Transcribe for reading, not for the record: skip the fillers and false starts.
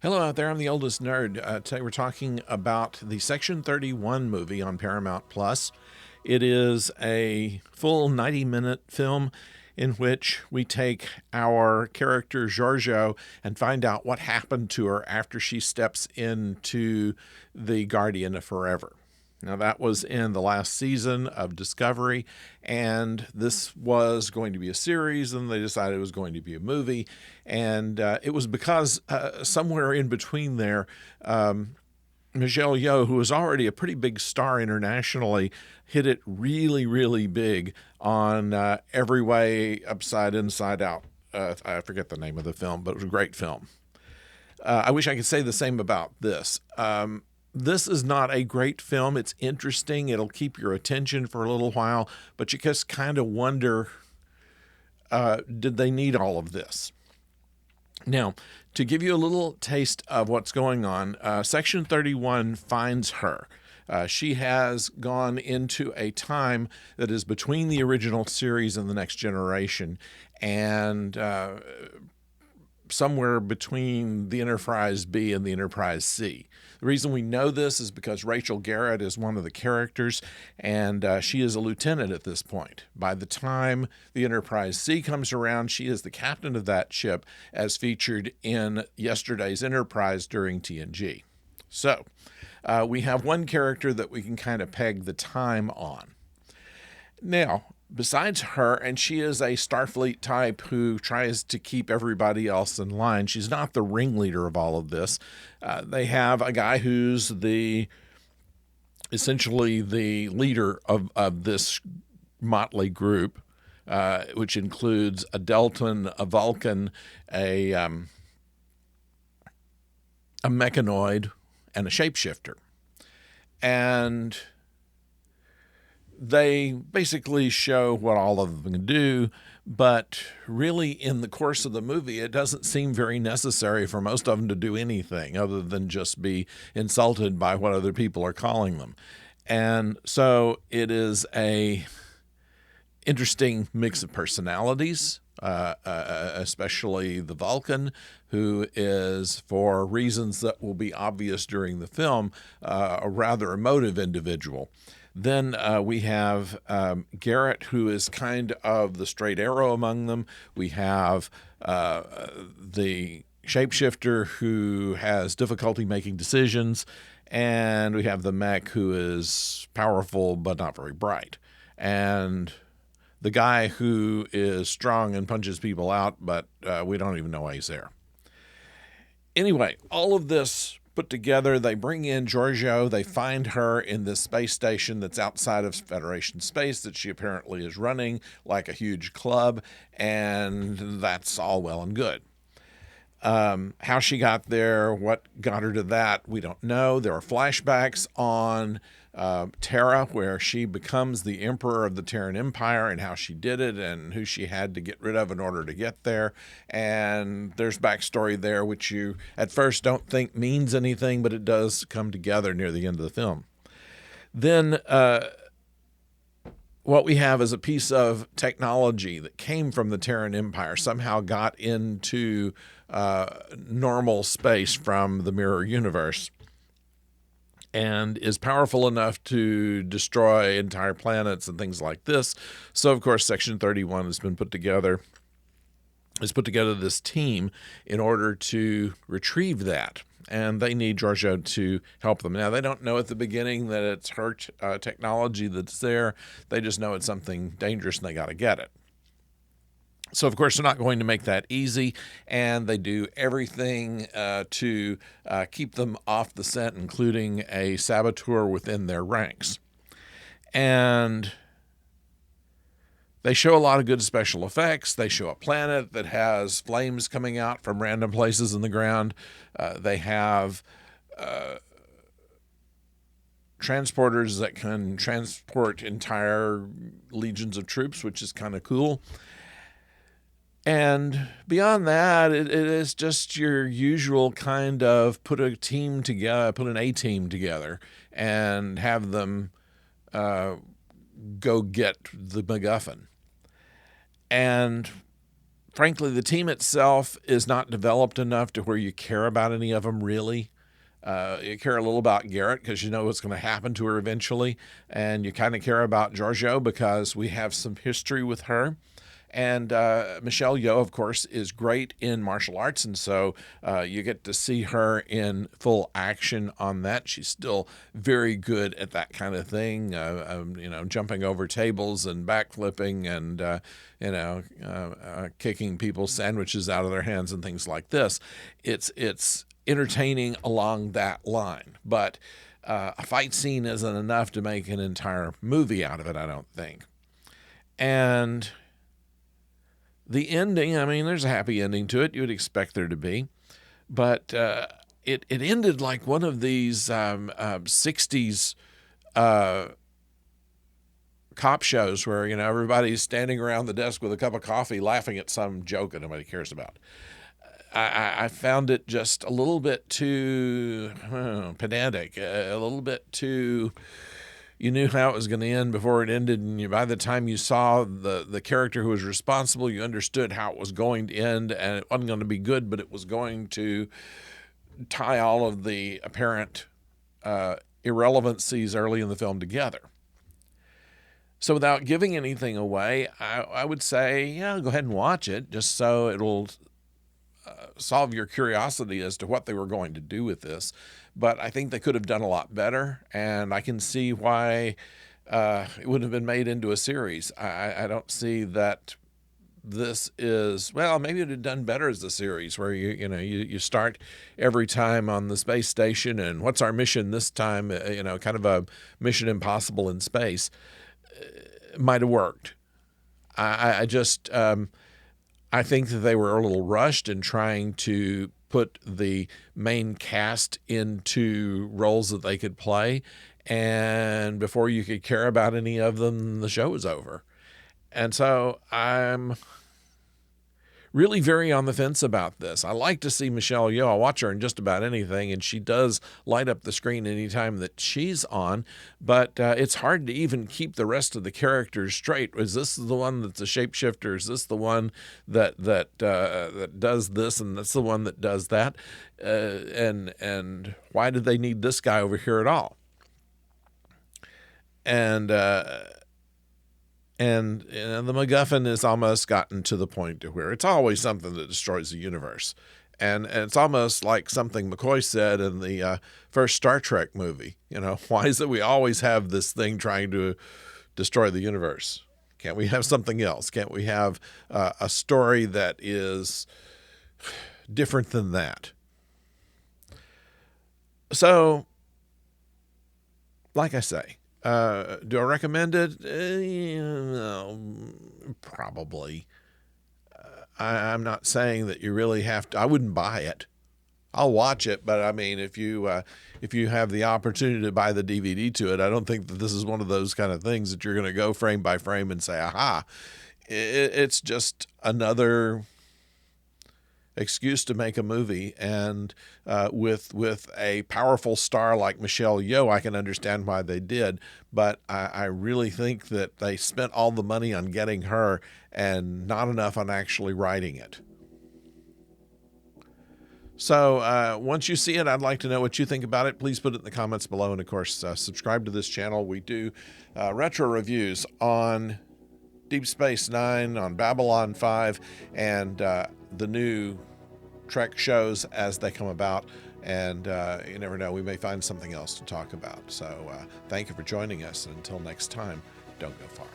Hello out there, I'm the oldest nerd. Today we're talking about the Section 31 movie on Paramount Plus. It is a full 90-minute film in which we take our character Giorgio and find out what happened to her after she steps into the Guardian of Forever. Now, that was in the last season of Discovery, and this was going to be a series, and they decided it was going to be a movie. And it was because somewhere in between there, Michelle Yeoh, who was already a pretty big star internationally, hit it really, really big on Every Way, Upside, Inside Out. I forget the name of the film, but it was a great film. I wish I could say the same about this. This is not a great film. It's interesting. It'll keep your attention for a little while, but you just kind of wonder, did they need all of this? Now, to give you a little taste of what's going on, Section 31 finds her. She has gone into a time that is between the original series and the Next Generation, and somewhere between the Enterprise B and the Enterprise C. The reason we know this is because Rachel Garrett is one of the characters, and she is a lieutenant at this point. By the time the Enterprise C comes around, she is the captain of that ship, as featured in yesterday's Enterprise during TNG. So, we have one character that we can kind of peg the time on. Now, besides her, and she is a Starfleet type who tries to keep everybody else in line. She's not the ringleader of all of this. They have a guy who's essentially the leader of this motley group, which includes a Deltan, a Vulcan, a mechanoid, and a shapeshifter. And they basically show what all of them can do, but really in the course of the movie, it doesn't seem very necessary for most of them to do anything other than just be insulted by what other people are calling them. And so it is a interesting mix of personalities, especially the Vulcan, who is, for reasons that will be obvious during the film, a rather emotive individual. Then we have Garrett, who is kind of the straight arrow among them. We have the shapeshifter, who has difficulty making decisions. And we have the mech, who is powerful but not very bright. And the guy who is strong and punches people out, but we don't even know why he's there. Anyway, all of this put together, they bring in Giorgio. They find her in this space station that's outside of Federation space that she apparently is running like a huge club, and that's all well and good. How she got there, what got her to that, we don't know. There are flashbacks on Terra, where she becomes the emperor of the Terran Empire, and how she did it and who she had to get rid of in order to get there. And there's backstory there, which you at first don't think means anything, but it does come together near the end of the film. Then what we have is a piece of technology that came from the Terran Empire, somehow got into normal space from the mirror universe, and is powerful enough to destroy entire planets and things like this. So, of course, Section 31 has put together this team in order to retrieve that. And they need Giorgio to help them. Now, they don't know at the beginning that it's her technology that's there. They just know it's something dangerous and they got to get it. So, of course, they're not going to make that easy, and they do everything to keep them off the scent, including a saboteur within their ranks. And they show a lot of good special effects. They show a planet that has flames coming out from random places in the ground. They have transporters that can transport entire legions of troops, which is kind of cool. And beyond that, it is just your usual kind of put an A team together and have them go get the MacGuffin. And frankly, the team itself is not developed enough to where you care about any of them really. You care a little about Garrett because you know what's going to happen to her eventually, and you kind of care about Giorgio because we have some history with her. And Michelle Yeoh, of course, is great in martial arts, and so you get to see her in full action on that. She's still very good at that kind of thing, jumping over tables and backflipping and kicking people's sandwiches out of their hands and things like this. It's entertaining along that line, but a fight scene isn't enough to make an entire movie out of it, I don't think. And the ending, I mean, there's a happy ending to it. You would expect there to be. But it ended like one of these 60s cop shows where, everybody's standing around the desk with a cup of coffee laughing at some joke that nobody cares about. I found it just a little bit too pedantic, a little bit too... You knew how it was going to end before it ended, and by the time you saw the character who was responsible, you understood how it was going to end, and it wasn't going to be good, but it was going to tie all of the apparent irrelevancies early in the film together. So without giving anything away, I would say, yeah, go ahead and watch it, just so it'll solve your curiosity as to what they were going to do with this. But I think they could have done a lot better, and I can see why it wouldn't have been made into a series. I don't see that this is, well, maybe it would have done better as a series where you start every time on the space station and what's our mission this time, kind of a Mission Impossible in space. It might have worked. I think that they were a little rushed in trying to put the main cast into roles that they could play, and before you could care about any of them, the show was over. And so I'm really very on the fence about this. I like to see Michelle Yeoh. I watch her in just about anything, and she does light up the screen anytime that she's on, but it's hard to even keep the rest of the characters straight. Is this the one that's a shapeshifter? Is this the one that does this, and that's the one that does that? And why did they need this guy over here at all? And the MacGuffin has almost gotten to the point to where it's always something that destroys the universe. And it's almost like something McCoy said in the first Star Trek movie. Why is it we always have this thing trying to destroy the universe? Can't we have something else? Can't we have a story that is different than that? So, like I say, do I recommend it? No, probably. I'm not saying that you really have to. I wouldn't buy it. I'll watch it, but I mean, if you have the opportunity to buy the DVD to it, I don't think that this is one of those kind of things that you're going to go frame by frame and say, aha. It's just another excuse to make a movie, and with a powerful star like Michelle Yeoh, I can understand why they did, but I really think that they spent all the money on getting her and not enough on actually writing it. So once you see it, I'd like to know what you think about it. Please put it in the comments below, and of course subscribe to this channel. We do retro reviews on Deep Space Nine, on Babylon 5, and the new Trek shows as they come about, and you never know, we may find something else to talk about. So thank you for joining us, and until next time, don't go far.